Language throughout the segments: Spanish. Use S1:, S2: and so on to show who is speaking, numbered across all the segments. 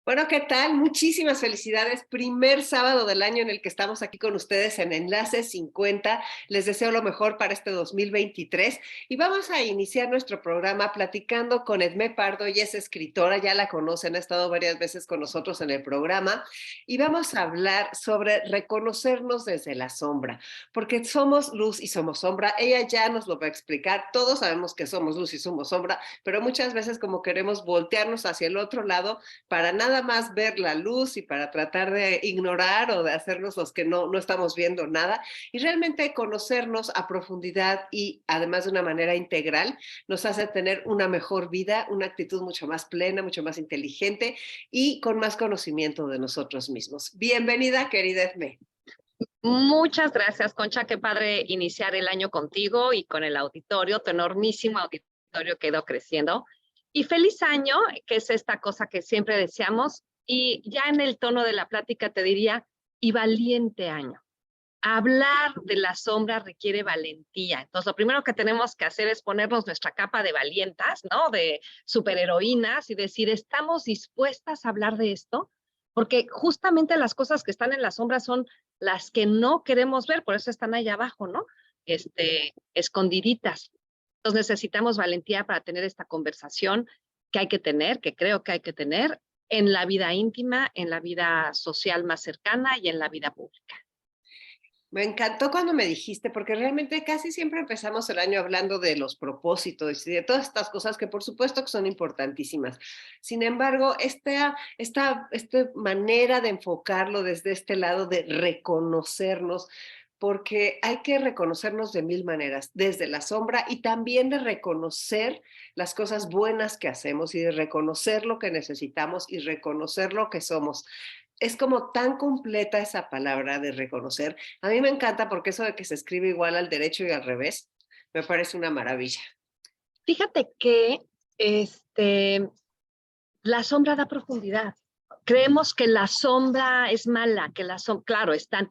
S1: Bueno, ¿qué tal? Muchísimas felicidades. Primer sábado del año en el que estamos aquí con ustedes en Enlace 50. Les deseo lo mejor para este 2023 y vamos a iniciar nuestro programa platicando con Edmé Pardo. Ella es escritora, ya la conocen, ha estado varias veces con nosotros en el programa y vamos a hablar sobre reconocernos desde la sombra, porque somos luz y somos sombra. Ella ya nos lo va a explicar. Todos sabemos que somos luz y somos sombra, pero muchas veces como queremos voltearnos hacia el otro lado para nada más ver la luz y para tratar de ignorar o de hacernos los que no estamos viendo nada y realmente conocernos a profundidad y además de una manera integral nos hace tener una mejor vida, una actitud mucho más plena, mucho más inteligente y con más conocimiento de nosotros mismos. Bienvenida, querida Edmé.
S2: Muchas gracias, Concha. Qué padre iniciar el año contigo y con el auditorio, tu enormísimo auditorio que ha ido creciendo. Y feliz año, que es esta cosa que siempre deseamos. Y ya en el tono de la plática te diría, y valiente año. Hablar de la sombra requiere valentía. Entonces, lo primero que tenemos que hacer es ponernos nuestra capa de valientas, ¿no? De superheroínas y decir, ¿estamos dispuestas a hablar de esto? Porque justamente las cosas que están en la sombra son las que no queremos ver, por eso están allá abajo, ¿no? Escondiditas. Entonces necesitamos valentía para tener esta conversación que hay que tener, que creo que hay que tener en la vida íntima, en la vida social más cercana y en la vida pública.
S1: Me encantó cuando me dijiste, porque realmente casi siempre empezamos el año hablando de los propósitos y de todas estas cosas que por supuesto que son importantísimas. Sin embargo, esta manera de enfocarlo desde este lado de reconocernos, porque hay que reconocernos de mil maneras, desde la sombra y también de reconocer las cosas buenas que hacemos y de reconocer lo que necesitamos y reconocer lo que somos. Es como tan completa esa palabra de reconocer. A mí me encanta porque eso de que se escribe igual al derecho y al revés, me parece una maravilla.
S2: Fíjate que la sombra da profundidad. Creemos que la sombra es mala, que claro, están.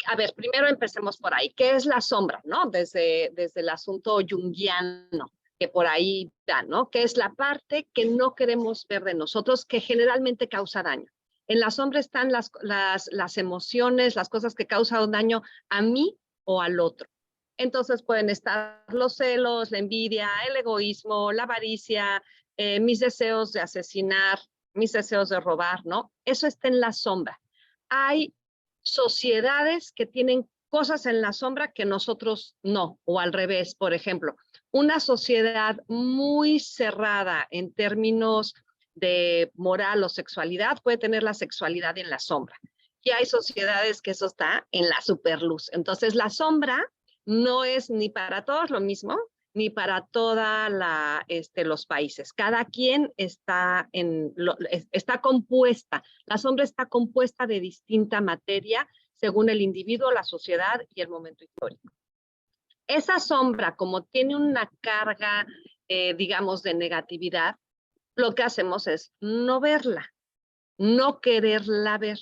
S2: A ver, primero empecemos por ahí. ¿Qué es la sombra, no? Desde el asunto junguiano, que por ahí da, ¿no? ¿Qué es la parte que no queremos ver de nosotros, que generalmente causa daño? En la sombra están las emociones, las cosas que causan daño a mí o al otro. Entonces pueden estar los celos, la envidia, el egoísmo, la avaricia, mis deseos de asesinar, mis deseos de robar, ¿no? Eso está en la sombra. Hay sociedades que tienen cosas en la sombra que nosotros no, o al revés. Por ejemplo, una sociedad muy cerrada en términos de moral o sexualidad puede tener la sexualidad en la sombra. Y hay sociedades que eso está en la superluz. Entonces, la sombra no es ni para todos lo mismo, ni para toda los países. Cada quien está compuesta, la sombra está compuesta de distinta materia según el individuo, la sociedad y el momento histórico. Esa sombra, como tiene una carga, digamos, de negatividad, lo que hacemos es no verla, no quererla ver.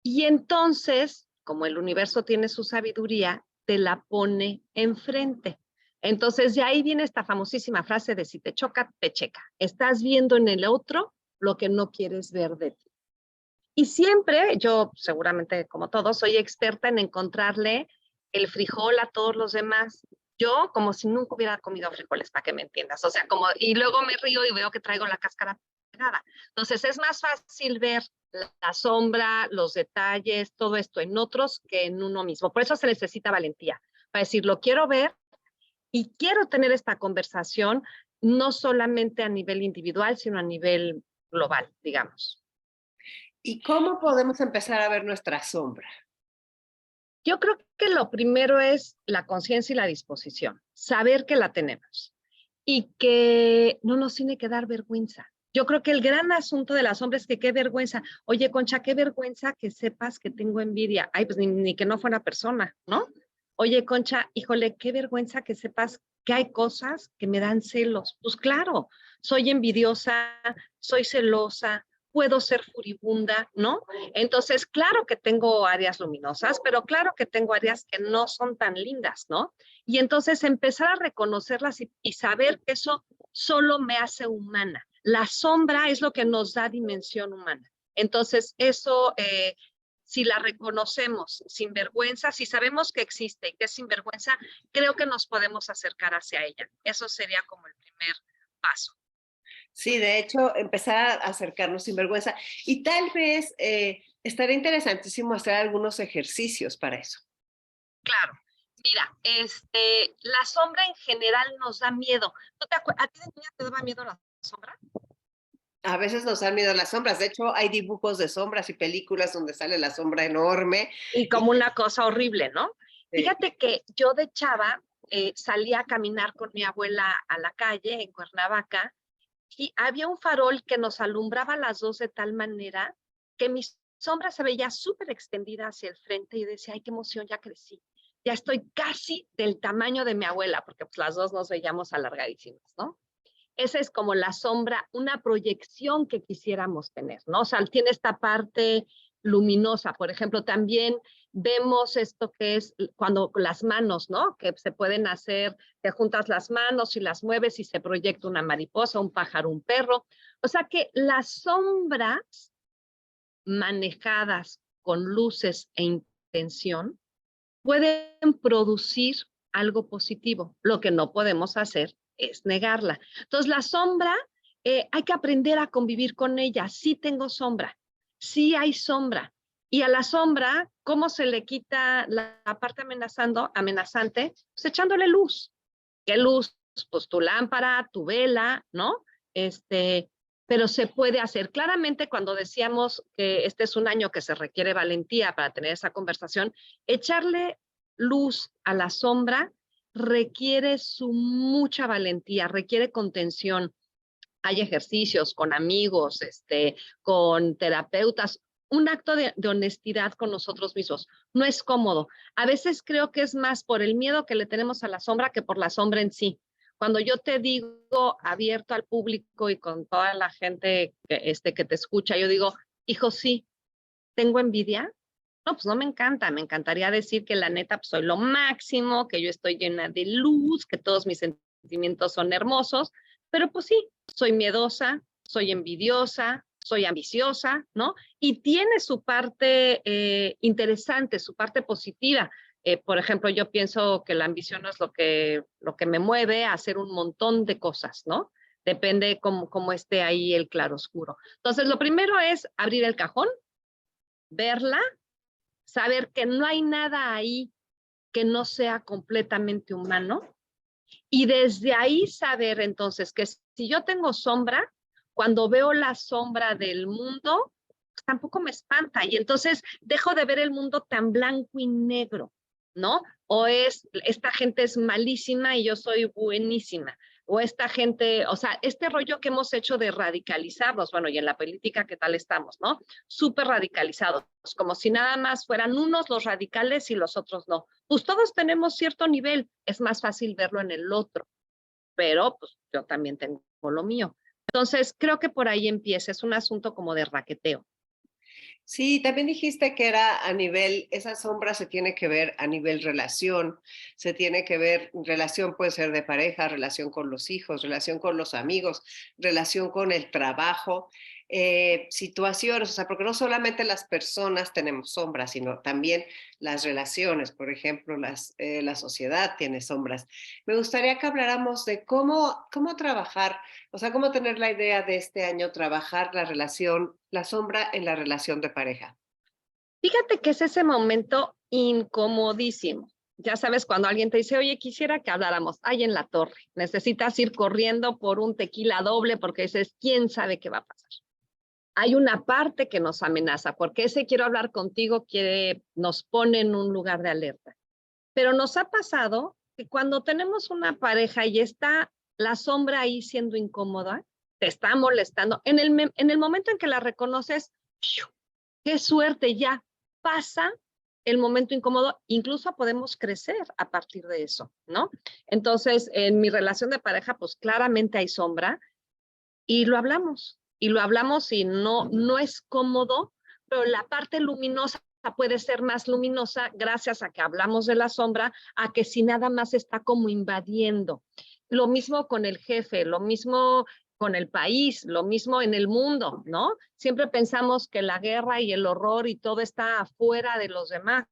S2: Y entonces, como el universo tiene su sabiduría, te la pone enfrente. Entonces, de ahí viene esta famosísima frase de si te choca, te checa. Estás viendo en el otro lo que no quieres ver de ti. Y siempre, yo seguramente como todos, soy experta en encontrarle el frijol a todos los demás. Yo como si nunca hubiera comido frijoles, para que me entiendas. O sea, y luego me río y veo que traigo la cáscara pegada. Entonces, es más fácil ver la sombra, los detalles, todo esto en otros que en uno mismo. Por eso se necesita valentía, para decir, lo quiero ver y quiero tener esta conversación no solamente a nivel individual, sino a nivel global, digamos.
S1: ¿Y cómo podemos empezar a ver nuestra sombra?
S2: Yo creo que lo primero es la conciencia y la disposición, saber que la tenemos y que no nos tiene que dar vergüenza. Yo creo que el gran asunto de las sombras es que qué vergüenza. Oye, Concha, qué vergüenza que sepas que tengo envidia. Ay, pues ni que no fuera persona, ¿no? Oye, Concha, híjole, qué vergüenza que sepas que hay cosas que me dan celos. Pues claro, soy envidiosa, soy celosa, puedo ser furibunda, ¿no? Entonces, claro que tengo áreas luminosas, pero claro que tengo áreas que no son tan lindas, ¿no? Y entonces empezar a reconocerlas y saber que eso solo me hace humana. La sombra es lo que nos da dimensión humana. Entonces, eso, si la reconocemos sin vergüenza, si sabemos que existe y que es sin vergüenza, creo que nos podemos acercar hacia ella. Eso sería como el primer paso.
S1: Sí, de hecho, empezar a acercarnos sin vergüenza. Y tal vez estaría interesantísimo hacer algunos ejercicios para eso.
S2: Claro. Mira, la sombra en general nos da miedo. ¿A ti de niña te daba miedo la sombra?
S1: A veces nos dan miedo las sombras. De hecho, hay dibujos de sombras y películas donde sale la sombra enorme.
S2: Y como una cosa horrible, ¿no?
S1: Sí.
S2: Fíjate que yo de chava salía a caminar con mi abuela a la calle en Cuernavaca y había un farol que nos alumbraba a las dos de tal manera que mi sombra se veía súper extendida hacia el frente y decía, ay, qué emoción, ya crecí. Ya estoy casi del tamaño de mi abuela, porque pues las dos nos veíamos alargadísimas, ¿no? Esa es como la sombra, una proyección que quisiéramos tener, ¿no? O sea, tiene esta parte luminosa. Por ejemplo, también vemos esto que es cuando las manos, ¿no? Que se pueden hacer, te juntas las manos y las mueves y se proyecta una mariposa, un pájaro, un perro. O sea que las sombras manejadas con luces e intención pueden producir algo positivo. Lo que no podemos hacer es negarla. Entonces, la sombra, hay que aprender a convivir con ella. Sí tengo sombra, sí hay sombra. Y a la sombra, ¿cómo se le quita la parte amenazante? Pues echándole luz. ¿Qué luz? Pues tu lámpara, tu vela, ¿no? Pero se puede hacer. Claramente, cuando decíamos que este es un año que se requiere valentía para tener esa conversación, echarle luz a la sombra requiere mucha valentía, requiere contención. Hay ejercicios con amigos, con terapeutas, un acto de honestidad con nosotros mismos. No es cómodo. A veces creo que es más por el miedo que le tenemos a la sombra que por la sombra en sí. Cuando yo te digo abierto al público y con toda la gente que te escucha, yo digo, hijo, sí, ¿tengo envidia? No, pues no me encanta. Me encantaría decir que la neta pues, soy lo máximo, que yo estoy llena de luz, que todos mis sentimientos son hermosos, pero pues sí, soy miedosa, soy envidiosa, soy ambiciosa, ¿no? Y tiene su parte interesante, su parte positiva. Por ejemplo, yo pienso que la ambición es lo que me mueve a hacer un montón de cosas, ¿no? Depende cómo esté ahí el claroscuro. Entonces, lo primero es abrir el cajón, verla, saber que no hay nada ahí que no sea completamente humano y desde ahí saber entonces que si yo tengo sombra, cuando veo la sombra del mundo, pues tampoco me espanta y entonces dejo de ver el mundo tan blanco y negro, ¿no? O esta gente es malísima y yo soy buenísima. O esta gente, o sea, este rollo que hemos hecho de radicalizarnos, bueno, y en la política, ¿qué tal estamos, no? Súper radicalizados, como si nada más fueran unos los radicales y los otros no. Pues todos tenemos cierto nivel, es más fácil verlo en el otro, pero pues yo también tengo lo mío. Entonces, creo que por ahí empieza, es un asunto como de raqueteo.
S1: Sí, también dijiste que era a nivel, esa sombra se tiene que ver a nivel relación, se tiene que ver, relación puede ser de pareja, relación con los hijos, relación con los amigos, relación con el trabajo, situaciones, o sea, porque no solamente las personas tenemos sombras, sino también las relaciones, por ejemplo, la sociedad tiene sombras. Me gustaría que habláramos de cómo trabajar, o sea, cómo tener la idea de este año, trabajar la relación, la sombra en la relación de pareja.
S2: Fíjate que es ese momento incomodísimo. Ya sabes, cuando alguien te dice, oye, quisiera que habláramos, ahí en la torre, necesitas ir corriendo por un tequila doble porque dices, ¿quién sabe qué va a pasar? Hay una parte que nos amenaza, porque ese quiero hablar contigo nos pone en un lugar de alerta. Pero nos ha pasado que cuando tenemos una pareja y está la sombra ahí siendo incómoda, te está molestando, en el momento en que la reconoces, ¡fiu! Qué suerte, ya pasa el momento incómodo, incluso podemos crecer a partir de eso, ¿no? Entonces, en mi relación de pareja, pues claramente hay sombra y lo hablamos y no es cómodo, pero la parte luminosa puede ser más luminosa gracias a que hablamos de la sombra, a que si nada más está como invadiendo. Lo mismo con el jefe, lo mismo con el país, lo mismo en el mundo, ¿no? Siempre pensamos que la guerra y el horror y todo está afuera de los demás.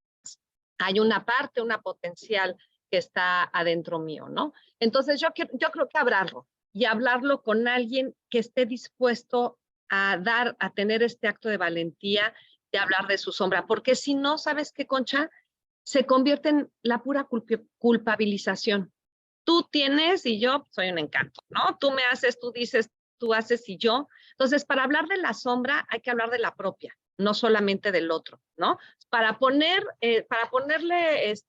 S2: Hay una parte, una potencial que está adentro mío, ¿no? Entonces yo creo que hablarlo y hablarlo con alguien que esté dispuesto a tener este acto de valentía de hablar de su sombra, porque si no, ¿sabes qué, Concha? Se convierte en la pura culpabilización. Tú tienes y yo soy un encanto, ¿no? Tú me haces, tú dices, tú haces y yo. Entonces, para hablar de la sombra hay que hablar de la propia, no solamente del otro, ¿no? Para ponerle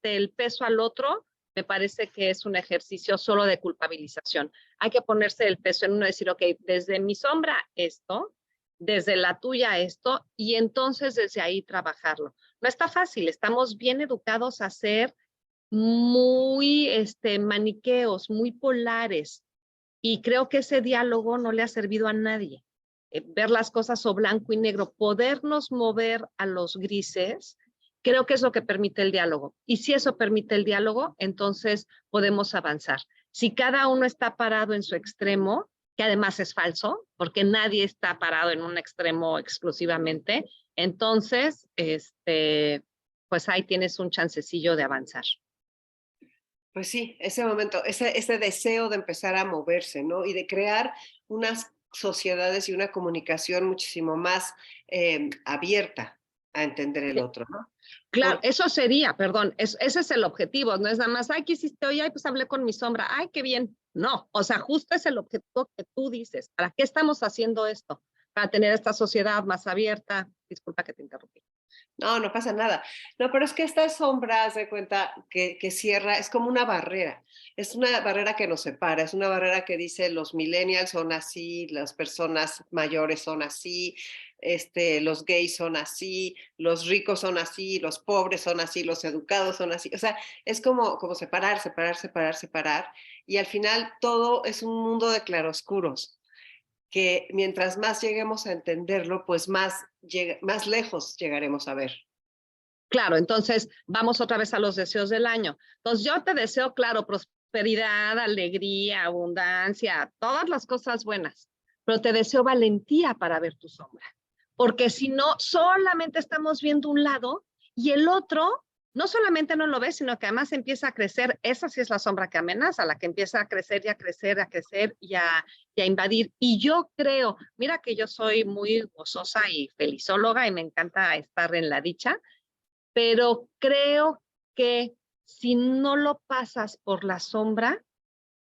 S2: el peso al otro, me parece que es un ejercicio solo de culpabilización. Hay que ponerse el peso en uno y decir, ok, desde mi sombra esto, desde la tuya esto, y entonces desde ahí trabajarlo. No está fácil, estamos bien educados a ser muy maniqueos, muy polares, y creo que ese diálogo no le ha servido a nadie. Ver las cosas o blanco y negro, podernos mover a los grises, creo que es lo que permite el diálogo. Y si eso permite el diálogo, entonces podemos avanzar. Si cada uno está parado en su extremo, que además es falso, porque nadie está parado en un extremo exclusivamente, entonces, pues ahí tienes un chancecillo de avanzar.
S1: Pues sí, ese momento, ese deseo de empezar a moverse, ¿no? Y de crear unas sociedades y una comunicación muchísimo más abierta a entender el otro, ¿no?
S2: Claro,
S1: Porque
S2: eso sería, perdón, ese es el objetivo, no es nada más, ay, ¿qué hiciste hoy? Ay, pues hablé con mi sombra, ay, qué bien. No, o sea, justo es el objetivo que tú dices. ¿Para qué estamos haciendo esto? Para tener esta sociedad más abierta. Disculpa que te interrumpí.
S1: no, no pasa nada. No, pero es que esta sombra, haz de cuenta que cierra, es como una barrera. Es una barrera que nos separa, es una barrera que dice los millennials son así, las personas mayores son así, los gays son así, los ricos son así, los pobres son así, los educados son así. O sea, es como separar, separar, separar, separar. Y al final todo es un mundo de claroscuros que mientras más lleguemos a entenderlo, pues más lejos llegaremos a ver.
S2: Claro, entonces vamos otra vez a los deseos del año. Entonces yo te deseo, claro, prosperidad, alegría, abundancia, todas las cosas buenas, pero te deseo valentía para ver tu sombra, porque si no, solamente estamos viendo un lado y el otro no solamente no lo ves, sino que además empieza a crecer. Esa sí es la sombra que amenaza, la que empieza a crecer y a crecer, a crecer y a invadir. Y yo creo, mira que yo soy muy gozosa y felizóloga y me encanta estar en la dicha, pero creo que si no lo pasas por la sombra,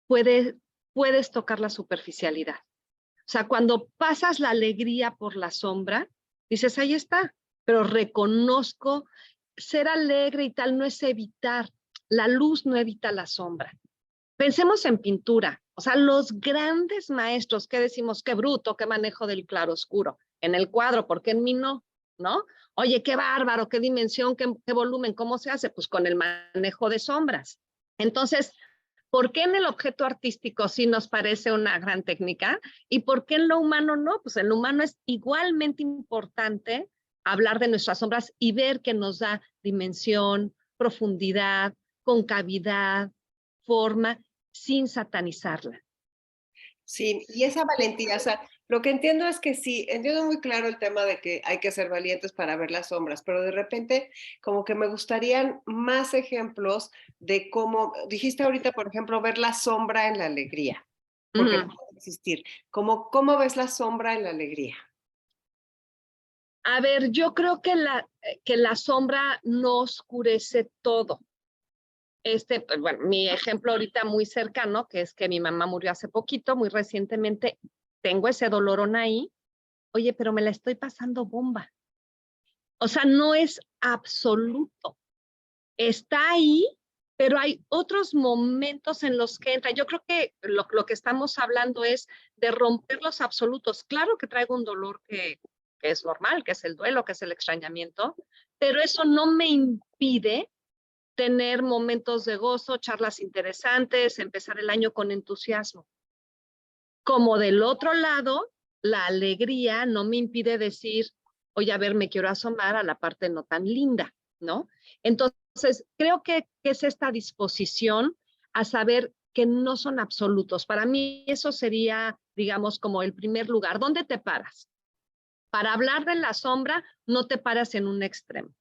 S2: puedes tocar la superficialidad. O sea, cuando pasas la alegría por la sombra, dices, ahí está, pero reconozco, ser alegre y tal no es evitar, la luz no evita la sombra. Pensemos en pintura, o sea, los grandes maestros, ¿qué decimos? Qué bruto, qué manejo del claroscuro. En el cuadro, ¿por qué en mí no? ¿No? Oye, qué bárbaro, qué dimensión, qué volumen, ¿cómo se hace? Pues con el manejo de sombras. Entonces, ¿por qué en el objeto artístico sí nos parece una gran técnica? ¿Y por qué en lo humano no? Pues en lo humano es igualmente importante hablar de nuestras sombras y ver que nos da dimensión, profundidad, concavidad, forma, sin satanizarla.
S1: Sí, y esa valentía, o sea, lo que entiendo es que sí, entiendo muy claro el tema de que hay que ser valientes para ver las sombras, pero de repente como que me gustarían más ejemplos de cómo, dijiste ahorita, por ejemplo, ver la sombra en la alegría, porque no puede existir. ¿Cómo ves la sombra en la alegría?
S2: A ver, yo creo que la sombra no oscurece todo. Pues, bueno, mi ejemplo ahorita muy cercano, que es que mi mamá murió hace poquito, muy recientemente, tengo ese dolorón ahí. Oye, pero me la estoy pasando bomba. O sea, no es absoluto. Está ahí, pero hay otros momentos en los que entra. Yo creo que lo que estamos hablando es de romper los absolutos. Claro que traigo un dolor que es normal, que es el duelo, que es el extrañamiento, pero eso no me impide tener momentos de gozo, charlas interesantes, empezar el año con entusiasmo. Como del otro lado, la alegría no me impide decir, oye, a ver, me quiero asomar a la parte no tan linda, ¿no? Entonces, creo que es esta disposición a saber que no son absolutos. Para mí eso sería, digamos, como el primer lugar. ¿Dónde te paras? Para hablar de la sombra, no te paras en un extremo.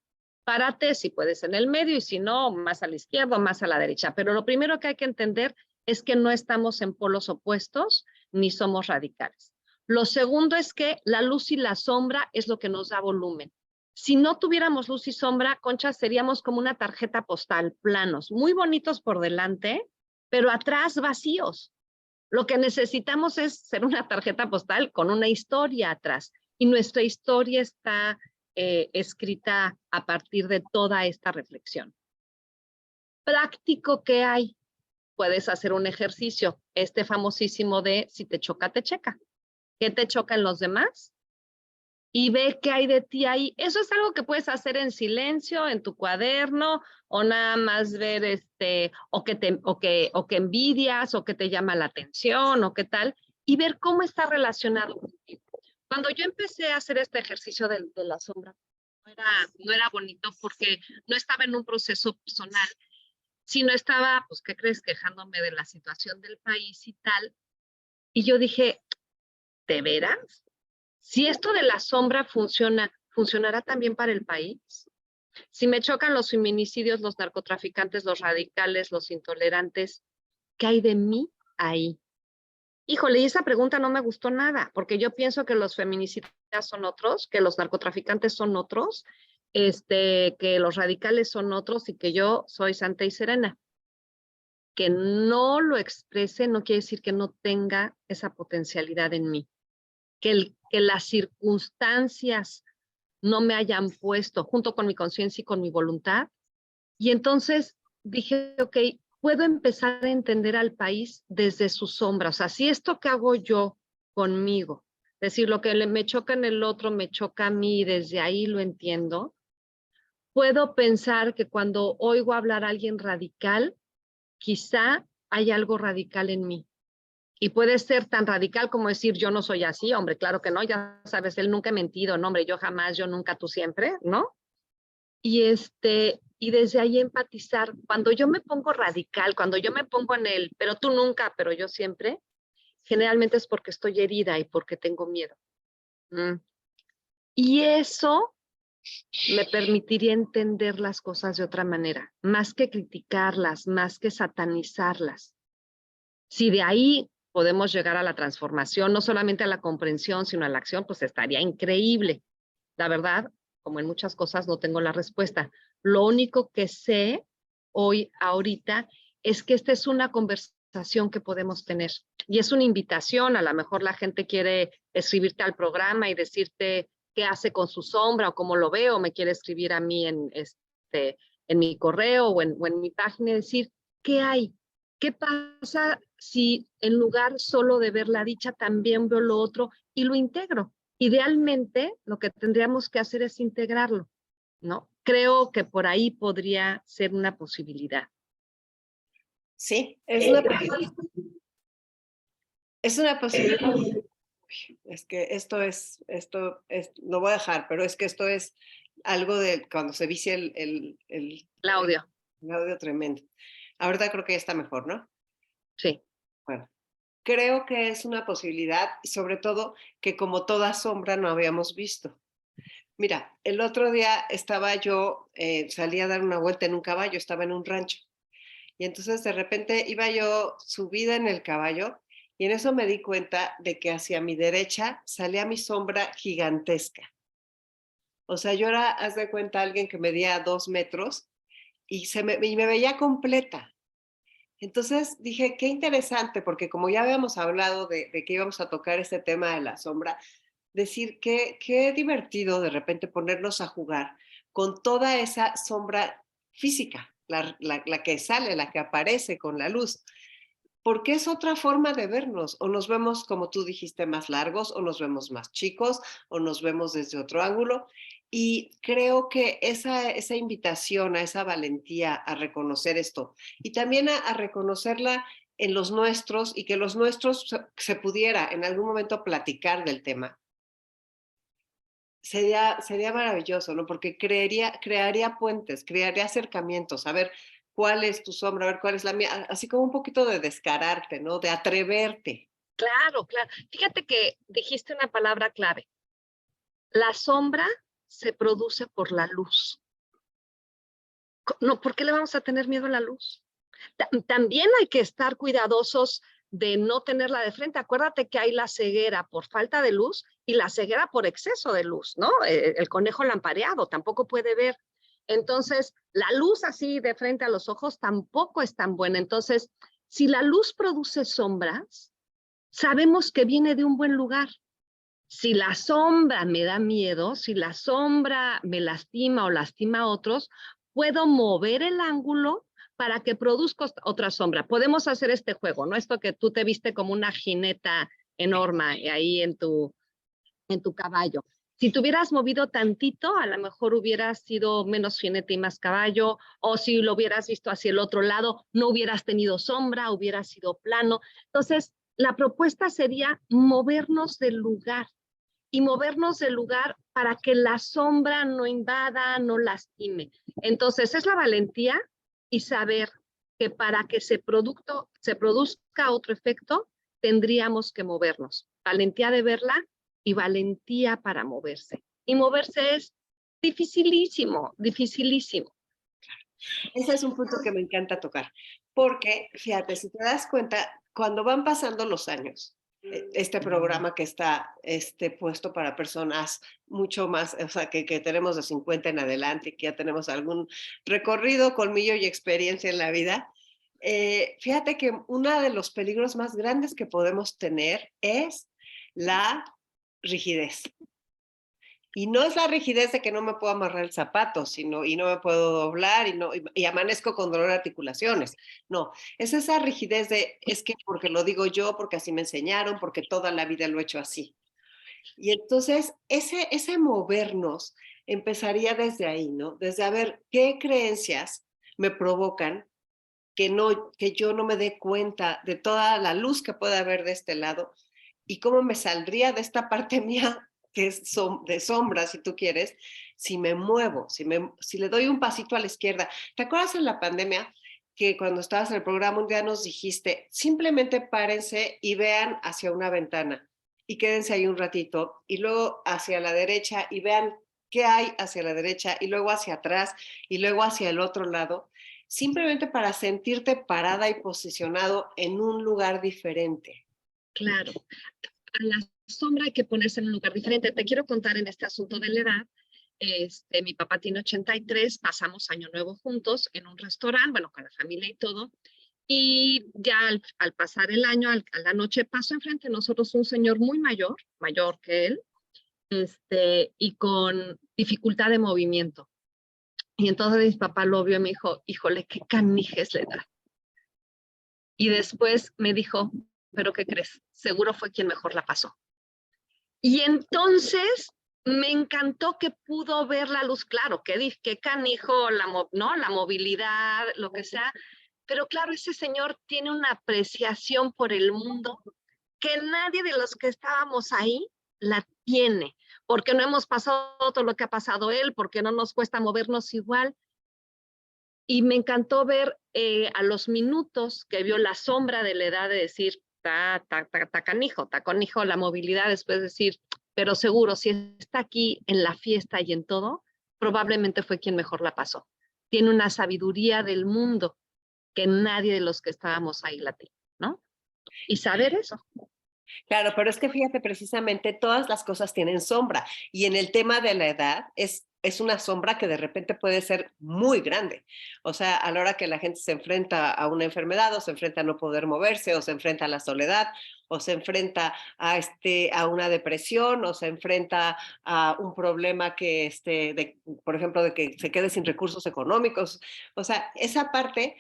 S2: Párate, si puedes, en el medio y si no, más a la izquierda o más a la derecha. Pero lo primero que hay que entender es que no estamos en polos opuestos ni somos radicales. Lo segundo es que la luz y la sombra es lo que nos da volumen. Si no tuviéramos luz y sombra, Concha, seríamos como una tarjeta postal, planos, muy bonitos por delante, pero atrás vacíos. Lo que necesitamos es ser una tarjeta postal con una historia atrás. Y nuestra historia está escrita a partir de toda esta reflexión. Práctico que hay. Puedes hacer un ejercicio, este famosísimo de si te choca, te checa. ¿Qué te choca en los demás? Y ve qué hay de ti ahí. Eso es algo que puedes hacer en silencio, en tu cuaderno, o nada más ver o que envidias, o que te llama la atención, o qué tal, y ver cómo está relacionado contigo. Cuando yo empecé a hacer este ejercicio de la sombra, no era bonito porque no estaba en un proceso personal, sino estaba, pues, ¿qué crees? Quejándome de la situación del país y tal. Y yo dije, ¿de veras? Si esto de la sombra funciona, ¿funcionará también para el país? Si me chocan los feminicidios, los narcotraficantes, los radicales, los intolerantes, ¿qué hay de mí ahí? Híjole, y esa pregunta no me gustó nada, porque yo pienso que los feminicidas son otros, que los narcotraficantes son otros, que los radicales son otros y que yo soy santa y serena. Que no lo exprese no quiere decir que no tenga esa potencialidad en mí. Que las circunstancias no me hayan puesto junto con mi conciencia y con mi voluntad. Y entonces dije, ok, puedo empezar a entender al país desde sus sombras. O sea, si esto que hago yo conmigo, es decir, lo que me choca en el otro me choca a mí y desde ahí lo entiendo, puedo pensar que cuando oigo hablar a alguien radical, quizá hay algo radical en mí. Y puede ser tan radical como decir, yo no soy así, hombre, claro que no, ya sabes, él nunca ha mentido, no, hombre, yo jamás, yo nunca, tú siempre, ¿no? Y desde ahí empatizar. Cuando yo me pongo radical, cuando yo me pongo en el, pero tú nunca, pero yo siempre, generalmente es porque estoy herida y porque tengo miedo. Y eso me permitiría entender las cosas de otra manera, más que criticarlas, más que satanizarlas. Si de ahí podemos llegar a la transformación, no solamente a la comprensión, sino a la acción, pues estaría increíble. La verdad, como en muchas cosas, no tengo la respuesta. Lo único que sé hoy, ahorita, es que esta es una conversación que podemos tener. Y es una invitación, a lo mejor la gente quiere escribirte al programa y decirte qué hace con su sombra o cómo lo veo, o me quiere escribir a mí en mi correo o en mi página y decir, ¿qué hay? ¿Qué pasa si en lugar solo de ver la dicha también veo lo otro y lo integro? Idealmente, lo que tendríamos que hacer es integrarlo, ¿no? Creo que por ahí podría ser una posibilidad.
S1: Sí, es una posibilidad. Es que esto es, lo voy a dejar, pero es que esto es algo de cuando se vicia el
S2: Claudio.
S1: El audio tremendo. Ahorita creo que ya está mejor, ¿no?
S2: Sí.
S1: Bueno, creo que es una posibilidad y sobre todo que como toda sombra no habíamos visto. Mira, el otro día estaba yo, salí a dar una vuelta en un caballo, estaba en un rancho. Y entonces de repente iba yo subida en el caballo y en eso me di cuenta de que hacia mi derecha salía mi sombra gigantesca. O sea, yo era, haz de cuenta, alguien que medía 2 metros y me veía completa. Entonces dije, qué interesante, porque como ya habíamos hablado de que íbamos a tocar este tema de la sombra, decir qué divertido de repente ponernos a jugar con toda esa sombra física, la que sale, la que aparece con la luz, porque es otra forma de vernos, o nos vemos, como tú dijiste, más largos, o nos vemos más chicos, o nos vemos desde otro ángulo. Y creo que esa invitación a esa valentía a reconocer esto y también a reconocerla en los nuestros y que los nuestros se pudiera en algún momento platicar del tema, sería maravilloso, ¿no? Porque crearía puentes, crearía acercamientos. A ver, cuál es tu sombra, a ver cuál es la mía, así como un poquito de descararte, ¿no? De atreverte.
S2: Claro, claro. Fíjate que dijiste una palabra clave. La sombra se produce por la luz. No, ¿por qué le vamos a tener miedo a la luz? También hay que estar cuidadosos de no tenerla de frente. Acuérdate que hay la ceguera por falta de luz y la ceguera por exceso de luz, ¿no? El conejo lampareado tampoco puede ver. Entonces, la luz así de frente a los ojos tampoco es tan buena. Entonces, si la luz produce sombras, sabemos que viene de un buen lugar. Si la sombra me da miedo, si la sombra me lastima o lastima a otros, puedo mover el ángulo para que produzca otra sombra. Podemos hacer este juego, ¿no? Esto que tú te viste como una jineta enorme ahí en tu caballo. Si te hubieras movido tantito, a lo mejor hubieras sido menos jinete y más caballo, o si lo hubieras visto hacia el otro lado, no hubieras tenido sombra, hubieras sido plano. Entonces, la propuesta sería movernos del lugar y movernos del lugar para que la sombra no invada, no lastime. Entonces, es la valentía y saber que para que se produzca otro efecto, tendríamos que movernos. Valentía de verla y valentía para moverse. Y moverse es dificilísimo, dificilísimo.
S1: Ese es un punto que me encanta tocar, porque fíjate, si te das cuenta, cuando van pasando los años, este programa que está puesto para personas mucho más, o sea, que tenemos de 50 en adelante, que ya tenemos algún recorrido, colmillo y experiencia en la vida, fíjate que uno de los peligros más grandes que podemos tener es la rigidez. Y no es la rigidez de que no me puedo amarrar el zapato, sino, y no me puedo doblar y amanezco con dolor de articulaciones. No, es esa rigidez de, es que porque lo digo yo, porque así me enseñaron, porque toda la vida lo he hecho así. Y entonces ese movernos empezaría desde ahí, ¿no? Desde a ver qué creencias me provocan que yo no me dé cuenta de toda la luz que puede haber de este lado y cómo me saldría de esta parte mía que es de sombra, si tú quieres, si me muevo, si le doy un pasito a la izquierda. ¿Te acuerdas en la pandemia que cuando estabas en el programa un día nos dijiste, simplemente párense y vean hacia una ventana y quédense ahí un ratito y luego hacia la derecha y vean qué hay hacia la derecha y luego hacia atrás y luego hacia el otro lado, simplemente para sentirte parada y posicionado en un lugar diferente?
S2: Claro. A la sombra hay que ponerse en un lugar diferente. Te quiero contar en este asunto de la edad. Mi papá tiene 83, pasamos Año Nuevo juntos en un restaurante, bueno, con la familia y todo. Y ya al pasar el año, a la noche, pasó enfrente de nosotros un señor muy mayor, mayor que él, y con dificultad de movimiento. Y entonces mi papá lo vio y me dijo, híjole, qué canijes le da. Y después me dijo, ¿pero qué crees? Seguro fue quien mejor la pasó. Y entonces me encantó que pudo ver la luz, claro, qué canijo, ¿no? La movilidad, lo que sea, pero claro, ese señor tiene una apreciación por el mundo que nadie de los que estábamos ahí la tiene, porque no hemos pasado todo lo que ha pasado él, porque no nos cuesta movernos igual. Y me encantó ver a los minutos que vio la sombra de la edad de decir, ta canijo, la movilidad, después de decir, pero seguro, si está aquí en la fiesta y en todo, probablemente fue quien mejor la pasó. Tiene una sabiduría del mundo que nadie de los que estábamos ahí la tiene, ¿no? Y saber eso.
S1: Claro, pero es que fíjate, precisamente todas las cosas tienen sombra y en el tema de la edad es una sombra que de repente puede ser muy grande. O sea, a la hora que la gente se enfrenta a una enfermedad o se enfrenta a no poder moverse o se enfrenta a la soledad o se enfrenta a una depresión o se enfrenta a un problema por ejemplo, de que se quede sin recursos económicos. O sea, esa parte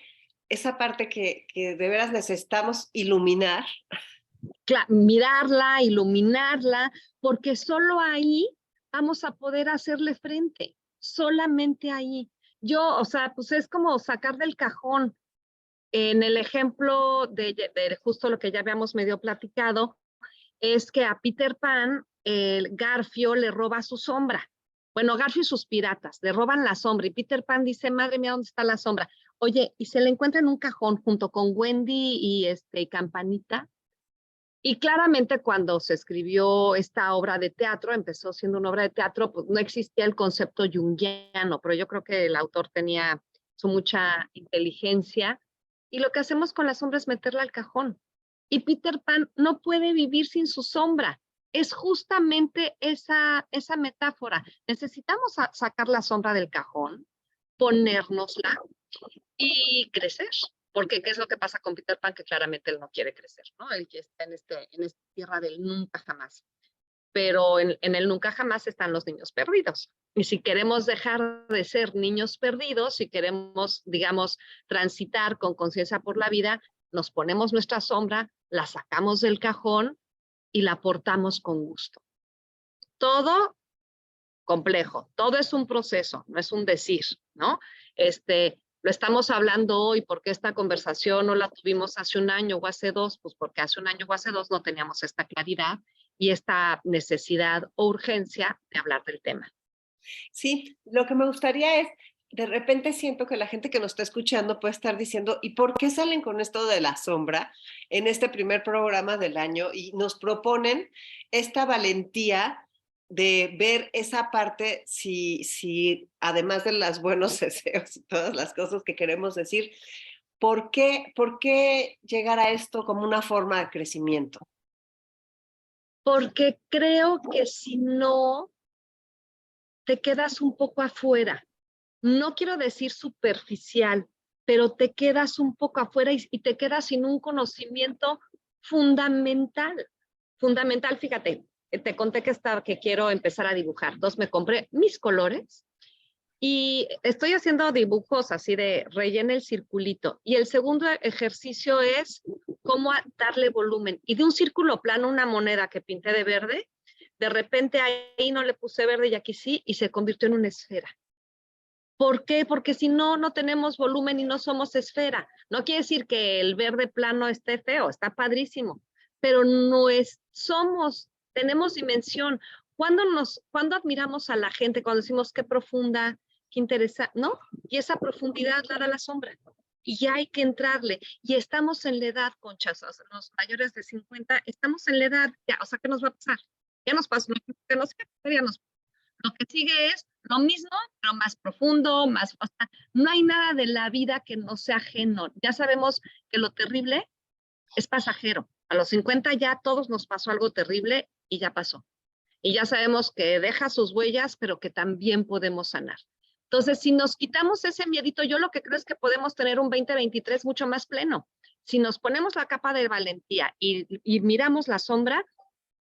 S1: que de veras necesitamos iluminar.
S2: Mirarla, iluminarla, porque solo ahí vamos a poder hacerle frente, solamente ahí. O sea, pues es como sacar del cajón. En el ejemplo de justo lo que ya habíamos medio platicado, es que a Peter Pan, el Garfio le roba su sombra. Bueno, Garfio y sus piratas le roban la sombra y Peter Pan dice, madre mía, ¿dónde está la sombra? Oye, y se le encuentra en un cajón junto con Wendy y Campanita. Y claramente cuando se escribió esta obra de teatro, empezó siendo una obra de teatro, pues no existía el concepto junguiano, pero yo creo que el autor tenía su mucha inteligencia. Y lo que hacemos con la sombra es meterla al cajón. Y Peter Pan no puede vivir sin su sombra. Es justamente esa metáfora. Necesitamos sacar la sombra del cajón, ponérnosla y crecer. Porque ¿qué es lo que pasa con Peter Pan? Que claramente él no quiere crecer, ¿no? Él que está en esta tierra del nunca jamás. Pero en el nunca jamás están los niños perdidos. Y si queremos dejar de ser niños perdidos, si queremos, digamos, transitar con conciencia por la vida, nos ponemos nuestra sombra, la sacamos del cajón y la portamos con gusto. Todo complejo, todo es un proceso, no es un decir, ¿no? Lo estamos hablando hoy porque esta conversación no la tuvimos hace un año o hace dos, pues porque hace un año o hace dos no teníamos esta claridad y esta necesidad o urgencia de hablar del tema.
S1: Sí, lo que me gustaría es, de repente siento que la gente que nos está escuchando puede estar diciendo, ¿y por qué salen con esto de la sombra en este primer programa del año? Y nos proponen esta valentía de ver esa parte, si además de los buenos deseos y todas las cosas que queremos decir, por qué llegar a esto como una forma de crecimiento?
S2: Porque creo que si no, te quedas un poco afuera. No quiero decir superficial, pero te quedas un poco afuera y te quedas sin un conocimiento fundamental. Fundamental, fíjate, te conté que quiero empezar a dibujar. Entonces me compré mis colores y estoy haciendo dibujos así de rellena el circulito. Y el segundo ejercicio es cómo darle volumen. Y de un círculo plano, una moneda que pinté de verde, de repente ahí no le puse verde y aquí sí, y se convirtió en una esfera. ¿Por qué? Porque si no, no tenemos volumen y no somos esfera. No quiere decir que el verde plano esté feo, está padrísimo, pero no es, tenemos dimensión. Cuando admiramos a la gente, cuando decimos qué profunda, qué interesa, ¿no? Y esa profundidad la da la sombra. Y ya hay que entrarle. Y estamos en la edad, Conchas, o sea, los mayores de 50, estamos en la edad, ya, o sea, ¿qué nos va a pasar? Ya nos pasó, que nos, ya nos lo que sigue es lo mismo, pero más profundo, más, o sea, no hay nada de la vida que no sea ajeno. Ya sabemos que lo terrible es pasajero. A los 50 ya todos nos pasó algo terrible y ya pasó. Y ya sabemos que deja sus huellas, pero que también podemos sanar. Entonces, si nos quitamos ese miedito, yo lo que creo es que podemos tener un 2023 mucho más pleno. Si nos ponemos la capa de valentía y miramos la sombra,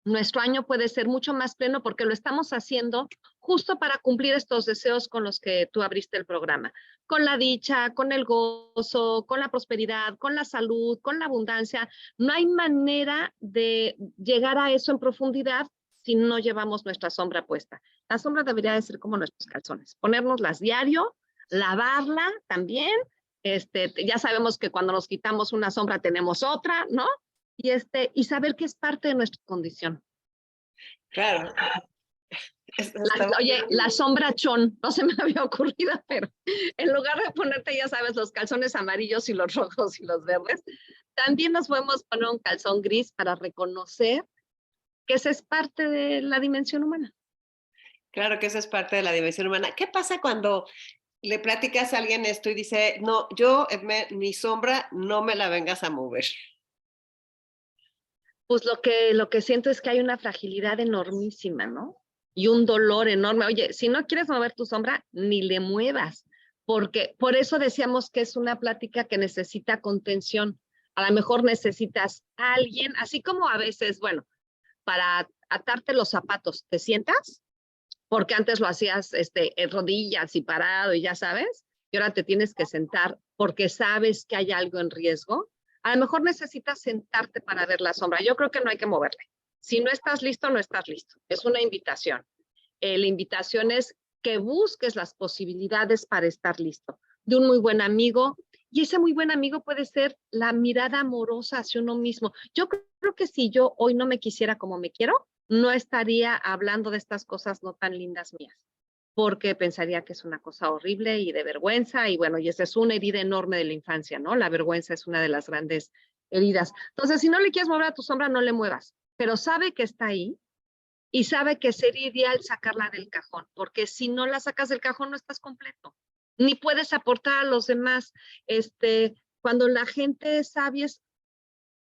S2: nuestro año puede ser mucho más pleno porque lo estamos haciendo justo para cumplir estos deseos con los que tú abriste el programa, con la dicha, con el gozo, con la prosperidad, con la salud, con la abundancia. No hay manera de llegar a eso en profundidad si no llevamos nuestra sombra puesta. La sombra debería de ser como nuestros calzones, ponérnoslas diario, lavarla también. Ya sabemos que cuando nos quitamos una sombra tenemos otra, ¿no? Y saber que es parte de nuestra condición.
S1: Claro.
S2: Oye, la sombra chón, no se me había ocurrido, pero en lugar de ponerte, ya sabes, los calzones amarillos y los rojos y los verdes, también nos podemos poner un calzón gris para reconocer que esa es parte de la dimensión humana.
S1: Claro que eso es parte de la dimensión humana. ¿Qué pasa cuando le platicas a alguien esto y dice, no, mi sombra no me la vengas a mover?
S2: Pues lo que siento es que hay una fragilidad enormísima, ¿no? Y un dolor enorme. Oye, si no quieres mover tu sombra, ni le muevas, porque por eso decíamos que es una plática que necesita contención. A lo mejor necesitas a alguien, así como a veces, bueno, para atarte los zapatos, ¿te sientas? Porque antes lo hacías en rodillas y parado y ya sabes, y ahora te tienes que sentar porque sabes que hay algo en riesgo. A lo mejor necesitas sentarte para ver la sombra. Yo creo que no hay que moverle. Si no estás listo, no estás listo. Es una invitación. La invitación es que busques las posibilidades para estar listo. De un muy buen amigo, y ese muy buen amigo puede ser la mirada amorosa hacia uno mismo. Yo creo que si yo hoy no me quisiera como me quiero, no estaría hablando de estas cosas no tan lindas mías. porque pensaría que es una cosa horrible y de vergüenza, y bueno, y esa es una herida enorme de la infancia, ¿no? La vergüenza es una de las grandes heridas. Entonces, si no le quieres mover a tu sombra, no le muevas, pero sabe que está ahí y sabe que sería ideal sacarla del cajón, porque si no la sacas del cajón no estás completo, ni puedes aportar a los demás. Cuando la gente es sabia es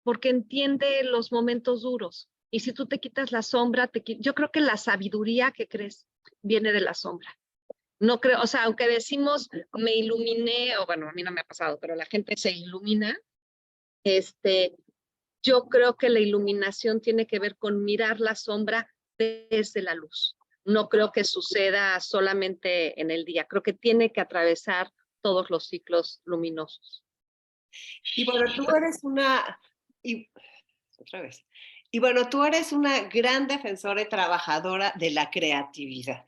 S2: porque entiende los momentos duros. Y si tú te quitas la sombra, yo creo que la sabiduría que crees viene de la sombra. No creo, o sea, aunque decimos me iluminé, o bueno, a mí no me ha pasado, pero la gente se ilumina, yo creo que la iluminación tiene que ver con mirar la sombra desde la luz. No creo que suceda solamente en el día, creo que tiene que atravesar todos los ciclos luminosos.
S1: Y bueno, tú eres otra vez. Y bueno, tú eres una gran defensora y trabajadora de la creatividad.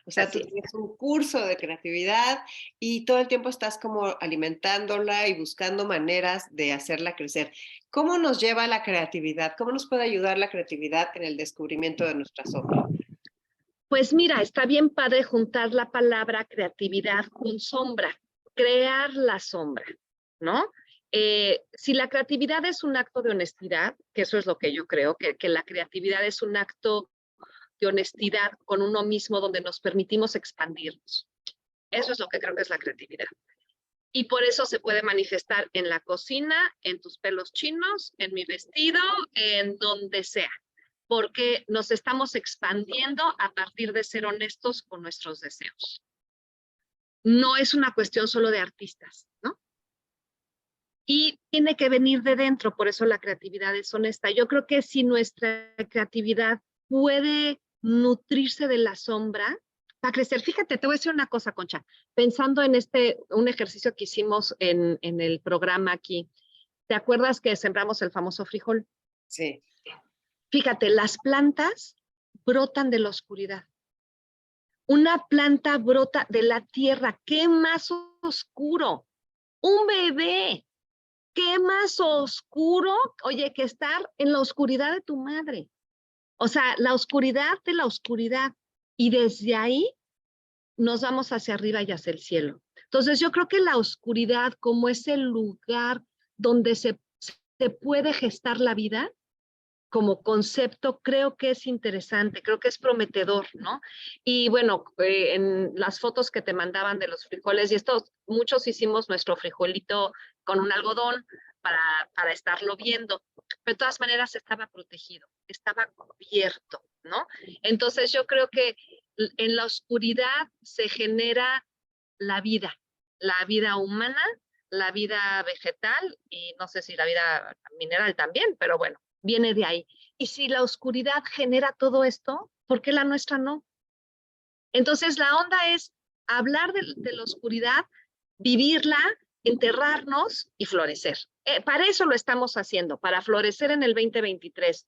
S1: O sea, tú
S2: Así es.
S1: tienes un curso de creatividad y todo el tiempo estás como alimentándola y buscando maneras de hacerla crecer. ¿Cómo nos lleva la creatividad? ¿Cómo nos puede ayudar la creatividad en el descubrimiento de nuestra sombra?
S2: Pues mira, está bien padre juntar la palabra creatividad con sombra, crear la sombra, ¿no? Si la creatividad es un acto de honestidad, que eso es lo que yo creo, que la creatividad es un acto de honestidad con uno mismo donde nos permitimos expandirnos. Eso es lo que creo que es la creatividad. Y por eso se puede manifestar en la cocina, en tus pelos chinos, en mi vestido, en donde sea, porque nos estamos expandiendo a partir de ser honestos con nuestros deseos. No es una cuestión solo de artistas, ¿no? Y tiene que venir de dentro, por eso la creatividad es honesta. Yo creo que si nuestra creatividad puede nutrirse de la sombra, va a crecer. Fíjate, te voy a decir una cosa, Concha. Pensando en un ejercicio que hicimos en el programa aquí, ¿te acuerdas que sembramos el famoso frijol?
S1: Sí.
S2: Fíjate, las plantas brotan de la oscuridad. Una planta brota de la tierra. ¿Qué más oscuro? Un bebé. ¿Qué más oscuro? Oye, que estar en la oscuridad de tu madre. O sea, la oscuridad de la oscuridad. Y desde ahí nos vamos hacia arriba y hacia el cielo. Entonces, yo creo que la oscuridad, como es el lugar donde se puede gestar la vida, como concepto, creo que es interesante, creo que es prometedor, ¿no? Y bueno, en las fotos que te mandaban de los frijoles, y estos, muchos hicimos nuestro frijolito con un algodón para estarlo viendo, pero de todas maneras estaba protegido, estaba cubierto, ¿no? Entonces yo creo que en la oscuridad se genera la vida humana, la vida vegetal y no sé si la vida mineral también, pero bueno, viene de ahí. Y si la oscuridad genera todo esto, ¿por qué la nuestra no? Entonces la onda es hablar de la oscuridad, vivirla, enterrarnos y florecer. Para eso lo estamos haciendo, para florecer en el 2023.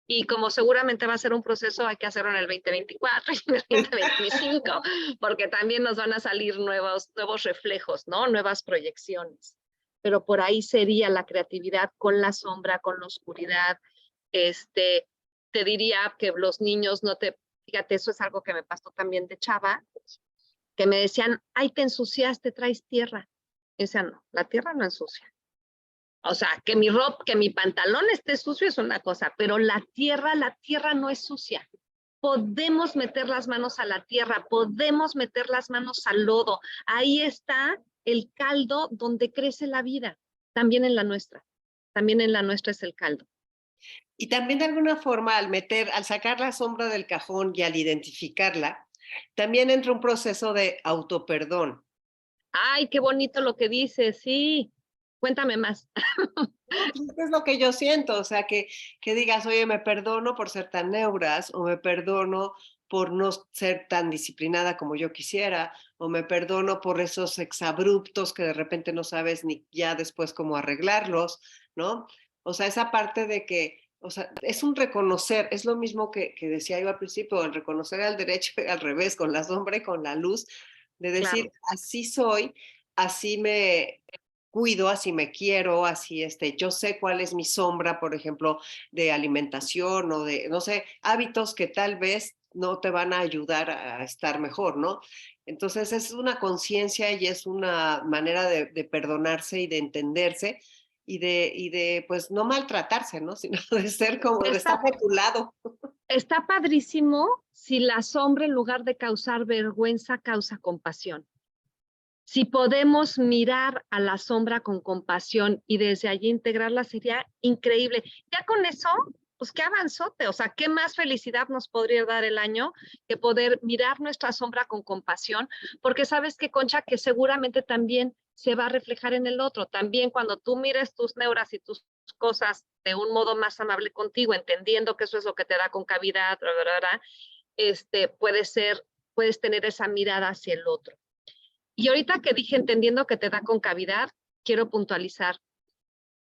S2: Y como seguramente va a ser un proceso, hay que hacerlo en el 2024 y en el 2025, porque también nos van a salir nuevos reflejos, ¿no? Nuevas proyecciones. Pero por ahí sería la creatividad con la sombra, con la oscuridad. Te diría que los niños fíjate, eso es algo que me pasó también de chava, que me decían, ay, te ensuciaste, traes tierra. Y decían, no, la tierra no ensucia. O sea, que mi pantalón esté sucio es una cosa, pero la tierra no es sucia. Podemos meter las manos a la tierra, podemos meter las manos al lodo. Ahí está el caldo donde crece la vida, también en la nuestra. También en la nuestra es el caldo.
S1: Y también de alguna forma al sacar la sombra del cajón y al identificarla, también entra un proceso de autoperdón.
S2: Ay, qué bonito lo que dices, sí. Cuéntame más.
S1: Pues es lo que yo siento, o sea, que digas, oye, me perdono por ser tan neuras, o me perdono por no ser tan disciplinada como yo quisiera, o me perdono por esos exabruptos que de repente no sabes ni ya después cómo arreglarlos, ¿no? O sea, esa parte de que, o sea, es un reconocer, es lo mismo que decía yo al principio, el reconocer al derecho y al revés, con la sombra y con la luz, de decir,
S2: Claro.
S1: así soy, así me cuido, así me quiero, así yo sé cuál es mi sombra, por ejemplo, de alimentación o de, no sé, hábitos que tal vez no te van a ayudar a estar mejor, ¿no? Entonces es una conciencia y es una manera de perdonarse y de entenderse y de pues no maltratarse, ¿no? Sino de ser como, de estar
S2: Está,
S1: de tu lado.
S2: está padrísimo si la sombra en lugar de causar vergüenza causa compasión. Si podemos mirar a la sombra con compasión y desde allí integrarla, sería increíble. Ya con eso, pues qué avanzote, o sea, qué más felicidad nos podría dar el año que poder mirar nuestra sombra con compasión, porque sabes que, Concha, que seguramente también se va a reflejar en el otro. También cuando tú mires tus neuras y tus cosas de un modo más amable contigo, entendiendo que eso es lo que te da concavidad, puedes tener esa mirada hacia el otro. Y ahorita que dije entendiendo que te da concavidad, quiero puntualizar.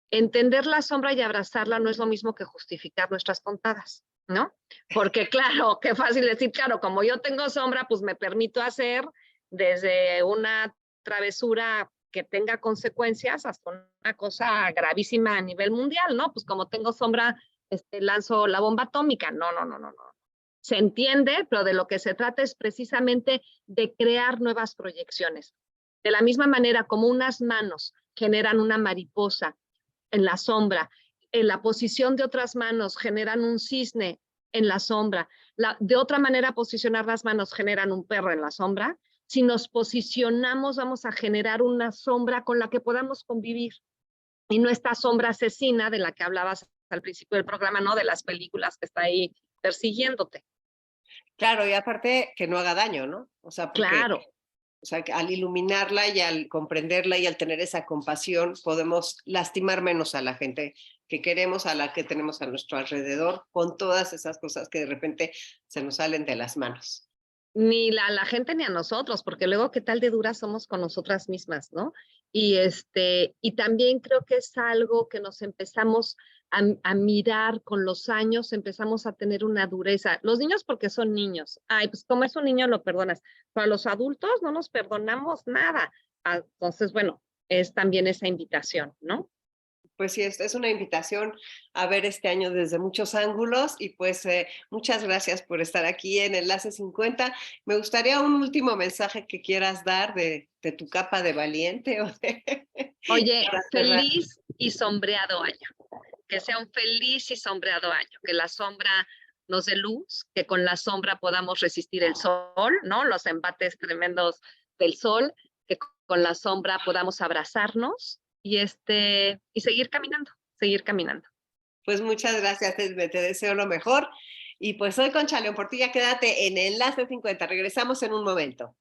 S2: Entender la sombra y abrazarla no es lo mismo que justificar nuestras tontadas, ¿no? Porque claro, qué fácil decir, claro, como yo tengo sombra, pues me permito hacer desde una travesura que tenga consecuencias hasta una cosa gravísima a nivel mundial, ¿no? Pues como tengo sombra, lanzo la bomba atómica. No, no, no, no, no. Se entiende, pero de lo que se trata es precisamente de crear nuevas proyecciones. De la misma manera como unas manos generan una mariposa en la sombra, en la posición de otras manos generan un cisne en la sombra, de otra manera posicionar las manos generan un perro en la sombra. Si nos posicionamos vamos a generar una sombra con la que podamos convivir y no esta sombra asesina de la que hablabas al principio del programa, ¿no? De las películas que está ahí persiguiéndote.
S1: Claro, y aparte que no haga daño, ¿no? O sea, porque
S2: Claro,
S1: que al iluminarla y al comprenderla y al tener esa compasión, podemos lastimar menos a la gente que queremos, a la que tenemos a nuestro alrededor, con todas esas cosas que de repente se nos salen de las manos.
S2: ni la gente ni a nosotros, porque luego qué tal de duras somos con nosotras mismas, ¿no? Y también creo que es algo que nos empezamos a mirar con los años, empezamos a tener una dureza. Los niños porque son niños. Ay, pues como es un niño lo perdonas. Para los adultos no nos perdonamos nada. Entonces, bueno, es también esa invitación, ¿no?
S1: Pues sí, es una invitación a ver este año desde muchos ángulos y pues muchas gracias por estar aquí en Enlace 50. Me gustaría un último mensaje que quieras dar de tu capa de valiente o de,
S2: Oye,
S1: para cerrar.
S2: feliz y sombreado año. Que sea un feliz y sombreado año, que la sombra nos dé luz, que con la sombra podamos resistir el sol, ¿no? Los embates tremendos del sol, que con la sombra podamos abrazarnos y seguir caminando, seguir caminando.
S1: Pues muchas gracias, Esme, te deseo lo mejor. Y pues soy Concha León Portilla, quédate en Enlace 50. Regresamos en un momento.